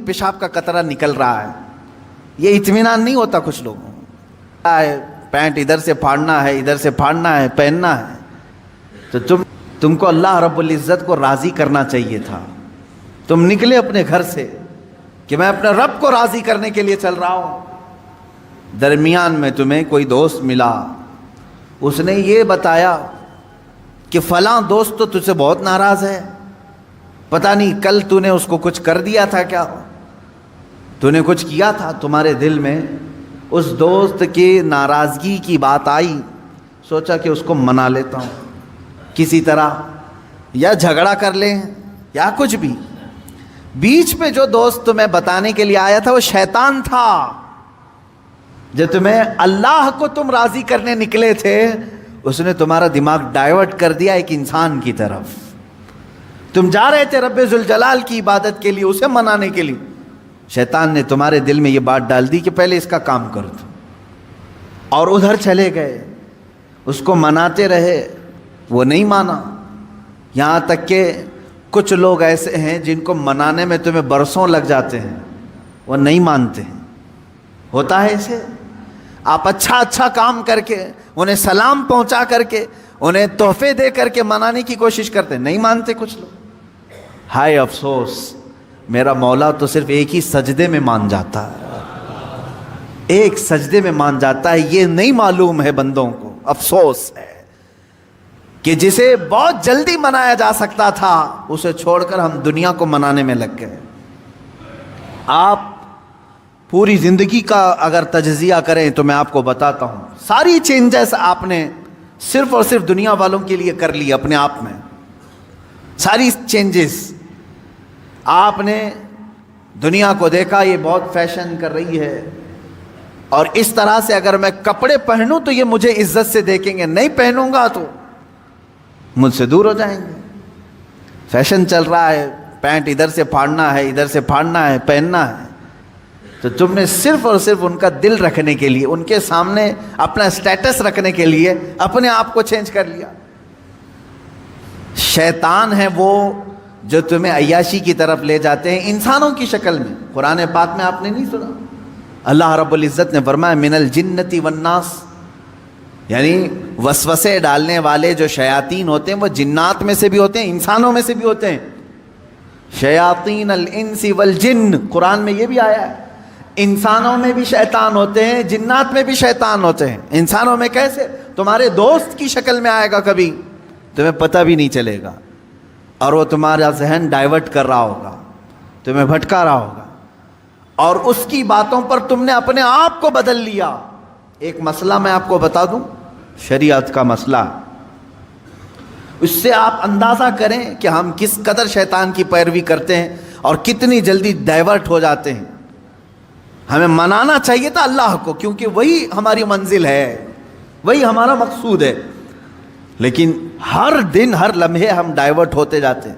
پیشاب کا قطرہ نکل رہا ہے، یہ اطمینان نہیں ہوتا کچھ لوگوں کو۔ پینٹ ادھر سے پھاڑنا ہے، ادھر سے پھاڑنا ہے، پہننا ہے، تو تم کو اللہ رب العزت کو راضی کرنا چاہیے تھا۔ تم نکلے اپنے گھر سے کہ میں اپنے رب کو راضی کرنے کے لیے چل رہا ہوں، درمیان میں تمہیں کوئی دوست ملا، اس نے یہ بتایا کہ فلاں دوست تو تجھ سے بہت ناراض ہے، پتہ نہیں کل تو نے اس کو کچھ کر دیا تھا، کیا تو نے کچھ کیا تھا، تمہارے دل میں اس دوست کی ناراضگی کی بات آئی، سوچا کہ اس کو منا لیتا ہوں کسی طرح، یا جھگڑا کر لیں یا کچھ بھی۔ بیچ میں جو دوست تمہیں بتانے کے لیے آیا تھا وہ شیطان تھا، جو تمہیں اللہ کو تم راضی کرنے نکلے تھے، اس نے تمہارا دماغ ڈائیورٹ کر دیا ایک انسان کی طرف۔ تم جا رہے تھے رب ذوالجلال کی عبادت کے لیے، اسے منانے کے لیے، شیطان نے تمہارے دل میں یہ بات ڈال دی کہ پہلے اس کا کام کر دو، اور ادھر چلے گئے، اس کو مناتے رہے، وہ نہیں مانا۔ یہاں تک کہ کچھ لوگ ایسے ہیں جن کو منانے میں تمہیں برسوں لگ جاتے ہیں، وہ نہیں مانتے ہیں، ہوتا ہے ایسے۔ آپ اچھا کام کر کے، انہیں سلام پہنچا کر کے، انہیں تحفے دے کر کے منانے کی کوشش کرتے ہیں، نہیں مانتے کچھ لوگ۔ ہائے افسوس، میرا مولا تو صرف ایک ہی سجدے میں مان جاتا ہے، ایک سجدے میں مان جاتا ہے، یہ نہیں معلوم ہے بندوں کو۔ افسوس ہے کہ جسے بہت جلدی منایا جا سکتا تھا، اسے چھوڑ کر ہم دنیا کو منانے میں لگ گئے۔ آپ پوری زندگی کا اگر تجزیہ کریں تو میں آپ کو بتاتا ہوں، ساری چینجز آپ نے صرف اور صرف دنیا والوں کے لیے کر لی اپنے آپ میں، ساری چینجز۔ آپ نے دنیا کو دیکھا یہ بہت فیشن کر رہی ہے، اور اس طرح سے اگر میں کپڑے پہنوں تو یہ مجھے عزت سے دیکھیں گے، نہیں پہنوں گا تو مجھ سے دور ہو جائیں گے۔ فیشن چل رہا ہے، پینٹ ادھر سے پھاڑنا ہے، ادھر سے پھاڑنا ہے، پہننا ہے، تو تم نے صرف اور صرف ان کا دل رکھنے کے لیے، ان کے سامنے اپنا سٹیٹس رکھنے کے لیے اپنے آپ کو چینج کر لیا۔ شیطان ہے وہ جو تمہیں عیاشی کی طرف لے جاتے ہیں انسانوں کی شکل میں۔ قرآن پاک میں آپ نے نہیں سنا، اللہ رب العزت نے فرمایا من الجنتی والناس، یعنی وسوسے ڈالنے والے جو شیاطین ہوتے ہیں وہ جنات میں سے بھی ہوتے ہیں، انسانوں میں سے بھی ہوتے ہیں۔ شیاطین الانس والجن، قرآن میں یہ بھی آیا ہے، انسانوں میں بھی شیطان ہوتے ہیں، جنات میں بھی شیطان ہوتے ہیں۔ انسانوں میں کیسے؟ تمہارے دوست کی شکل میں آئے گا، کبھی تمہیں پتہ بھی نہیں چلے گا، اور وہ تمہارا ذہن ڈائیورٹ کر رہا ہوگا، تمہیں بھٹکا رہا ہوگا، اور اس کی باتوں پر تم نے اپنے آپ کو بدل لیا۔ ایک مسئلہ میں آپ کو بتا دوں، شریعت کا مسئلہ، اس سے آپ اندازہ کریں کہ ہم کس قدر شیطان کی پیروی کرتے ہیں اور کتنی جلدی ڈائیورٹ ہو جاتے ہیں۔ ہمیں منانا چاہیے تھا اللہ کو، کیونکہ وہی ہماری منزل ہے، وہی ہمارا مقصود ہے، لیکن ہر دن ہر لمحے ہم ڈائیورٹ ہوتے جاتے ہیں۔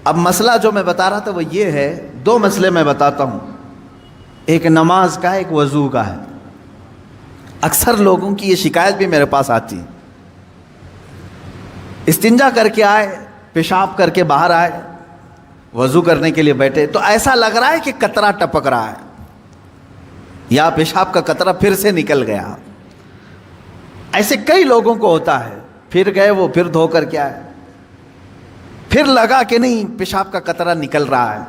اب مسئلہ جو میں بتا رہا تھا وہ یہ ہے، دو مسئلے میں بتاتا ہوں، ایک نماز کا ہے، ایک وضو کا ہے۔ اکثر لوگوں کی یہ شکایت بھی میرے پاس آتی ہے، استنجا کر کے آئے، پیشاب کر کے باہر آئے، وضو کرنے کے لیے بیٹھے تو ایسا لگ رہا ہے کہ قطرہ ٹپک رہا ہے، یا پیشاب کا قطرہ پھر سے نکل گیا۔ ایسے کئی لوگوں کو ہوتا ہے، پھر گئے وہ، پھر دھو کر کے آئے، پھر لگا کہ نہیں پیشاب کا قطرہ نکل رہا ہے،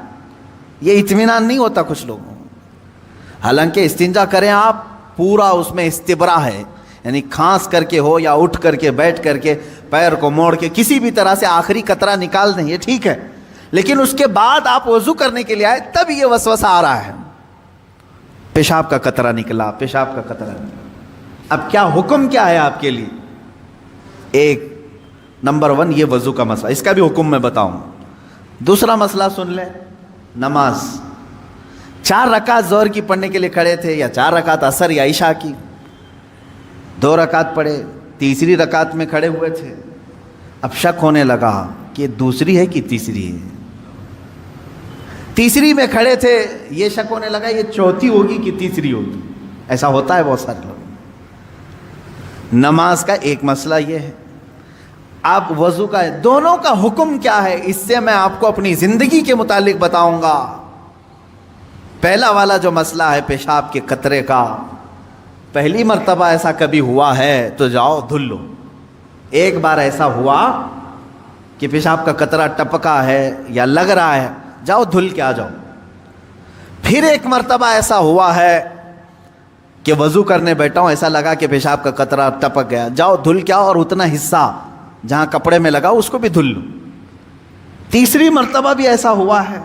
یہ اطمینان نہیں ہوتا کچھ لوگوں کو۔ حالانکہ استنجا کریں آپ، پورا اس میں استبرا ہے، یعنی کھانس کر کے ہو یا اٹھ کر کے، بیٹھ کر کے، پیر کو موڑ کے، کسی بھی طرح سے آخری قطرہ نکال دیں، یہ ٹھیک ہے، لیکن اس کے بعد آپ وضو کرنے کے لیے آئے تب یہ وسوسہ آ رہا ہے، پیشاب کا قطرہ نکلا، پیشاب کا قطرہ نکلا۔ اب کیا حکم کیا ہے آپ کے لیے؟ ایک نمبر 1 یہ وضو کا مسئلہ، اس کا بھی حکم میں بتاؤں۔ دوسرا مسئلہ سن لیں، نماز 4 رکعت ظہر کی پڑھنے کے لیے کھڑے تھے، یا 4 رکعت عصر یا عشاء کی، 2 رکعت پڑھے، تیسری رکعت میں کھڑے ہوئے تھے، اب شک ہونے لگا کہ دوسری ہے کہ تیسری ہے، تیسری میں کھڑے تھے، یہ شک ہونے لگا یہ چوتھی ہوگی کہ تیسری ہوگی۔ ایسا ہوتا ہے بہت سارے لوگ۔ نماز کا ایک مسئلہ یہ ہے، اب وضو کا ہے، دونوں کا حکم کیا ہے اس سے میں آپ کو اپنی زندگی کے متعلق بتاؤں گا۔ پہلا والا جو مسئلہ ہے پیشاب کے قطرے کا، پہلی مرتبہ ایسا کبھی ہوا ہے تو جاؤ دھل لو. ایک بار ایسا ہوا کہ پیشاب کا قطرہ ٹپکا ہے یا لگ رہا ہے، جاؤ دھل کے آ جاؤ. پھر ایک مرتبہ ایسا ہوا ہے کہ وضو کرنے بیٹھا ہوں، ایسا لگا کہ پیشاب کا قطرہ ٹپک گیا، جاؤ دھل کے آؤ اور اتنا حصہ جہاں کپڑے میں لگا اس کو بھی دھل لو. تیسری مرتبہ بھی ایسا ہوا ہے،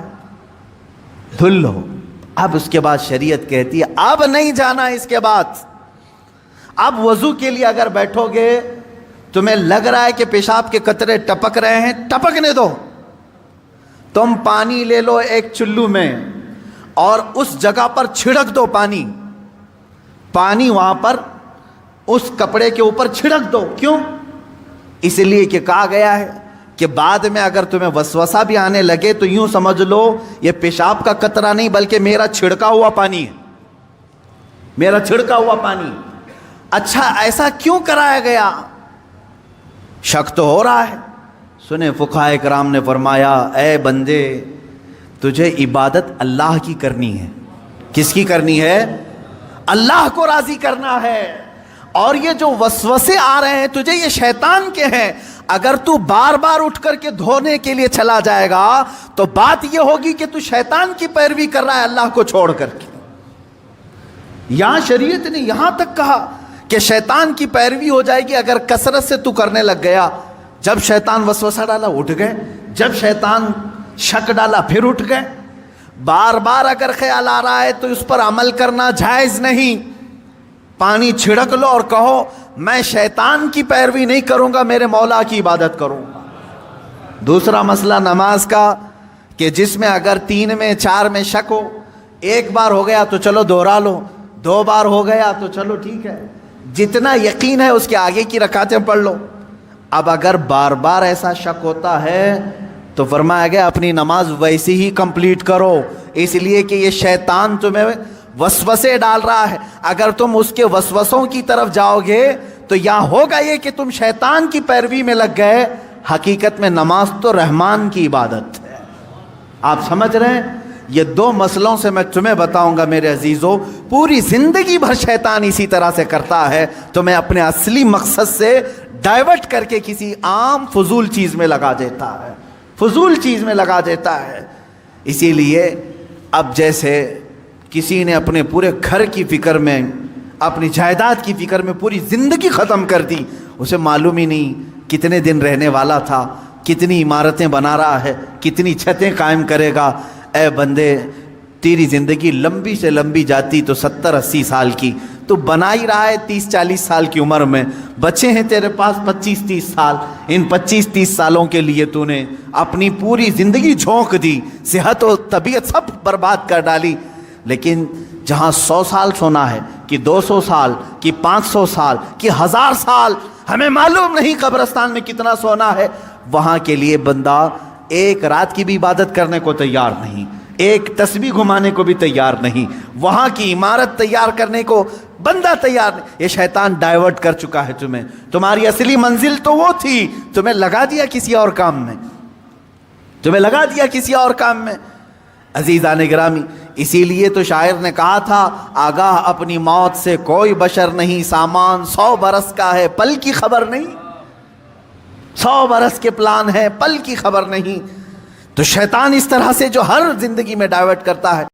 دھل لو. اب اس کے بعد شریعت کہتی ہے اب نہیں جانا. اس کے بعد اب وضو کے لیے اگر بیٹھو گے تمہیں لگ رہا ہے کہ پیشاب کے قطرے ٹپک رہے ہیں، ٹپکنے دو. تم پانی لے لو ایک چلو میں اور اس جگہ پر چھڑک دو پانی وہاں پر اس کپڑے کے اوپر چھڑک دو. کیوں؟ اس لیے کہ کہا گیا ہے کہ بعد میں اگر تمہیں وسوسہ بھی آنے لگے تو یوں سمجھ لو یہ پیشاب کا قطرہ نہیں بلکہ میرا چھڑکا ہوا پانی ہے، میرا چھڑکا ہوا پانی. اچھا ایسا کیوں کرایا گیا؟ شک تو ہو رہا ہے. سنیں فقہائے کرام نے فرمایا اے بندے تجھے عبادت اللہ کی کرنی ہے. کس کی کرنی ہے؟ اللہ کو راضی کرنا ہے. اور یہ جو وسوسے آ رہے ہیں تجھے یہ شیطان کے ہیں. اگر تو بار بار اٹھ کر کے دھونے کے لیے چلا جائے گا تو بات یہ ہوگی کہ تو شیطان کی پیروی کر رہا ہے اللہ کو چھوڑ کر کے. یہاں شریعت نے یہاں تک کہا کہ شیطان کی پیروی ہو جائے گی اگر کثرت سے تو کرنے لگ گیا. جب شیطان وسوسہ ڈالا اٹھ گئے، جب شیطان شک ڈالا پھر اٹھ گئے. بار بار اگر خیال آ رہا ہے تو اس پر عمل کرنا جائز نہیں. پانی چھڑک لو اور کہو میں شیطان کی پیروی نہیں کروں گا، میرے مولا کی عبادت کروں گا. دوسرا مسئلہ نماز کا کہ جس میں اگر 3 میں 4 میں شک ہو، ایک بار ہو گیا تو چلو دوہرا لو، 2 بار ہو گیا تو چلو ٹھیک ہے، جتنا یقین ہے اس کے آگے کی رکعتیں پڑھ لو. اب اگر بار بار ایسا شک ہوتا ہے تو فرمایا گیا اپنی نماز ویسی ہی کمپلیٹ کرو، اس لیے کہ یہ شیطان تمہیں وسوسے ڈال رہا ہے. اگر تم اس کے وسوسوں کی طرف جاؤ گے تو یہاں ہوگا یہ کہ تم شیطان کی پیروی میں لگ گئے. حقیقت میں نماز تو رحمان کی عبادت ہے. آپ سمجھ رہے ہیں؟ یہ 2 مسئلوں سے میں تمہیں بتاؤں گا میرے عزیزو. پوری زندگی بھر شیطان اسی طرح سے کرتا ہے، تمہیں اپنے اصلی مقصد سے ڈائیورٹ کر کے کسی عام فضول چیز میں لگا دیتا ہے، فضول چیز میں لگا دیتا ہے. اسی لیے اب جیسے کسی نے اپنے پورے گھر کی فکر میں، اپنی جائیداد کی فکر میں پوری زندگی ختم کر دی، اسے معلوم ہی نہیں کتنے دن رہنے والا تھا، کتنی عمارتیں بنا رہا ہے، کتنی چھتیں قائم کرے گا. اے بندے تیری زندگی لمبی سے لمبی جاتی تو 70-80 سال کی، تو بنا ہی رہا ہے 30-40 سال کی عمر میں. بچے ہیں تیرے پاس 25-30 سال. ان 25-30 سالوں کے لیے تو نے اپنی پوری زندگی جھونک دی، صحت و طبیعت سب برباد کر ڈالی. لیکن جہاں 100 سال سونا ہے کہ 200 سال کہ 500 سال کہ 1000 سال، ہمیں معلوم نہیں قبرستان میں کتنا سونا ہے، وہاں کے لیے بندہ ایک رات کی بھی عبادت کرنے کو تیار نہیں، ایک تسبیح گھمانے کو بھی تیار نہیں، وہاں کی عمارت تیار کرنے کو بندہ تیار نہیں. یہ شیطان ڈائیورٹ کر چکا ہے تمہیں. تمہاری اصلی منزل تو وہ تھی، تمہیں لگا دیا کسی اور کام میں، تمہیں لگا دیا کسی اور کام میں. عزیزان گرامی، اسی لیے تو شاعر نے کہا تھا آگاہ اپنی موت سے کوئی بشر نہیں، سامان 100 برس کا ہے پل کی خبر نہیں. 100 برس کے پلان ہے پل کی خبر نہیں. تو شیطان اس طرح سے جو ہر زندگی میں ڈائیورٹ کرتا ہے.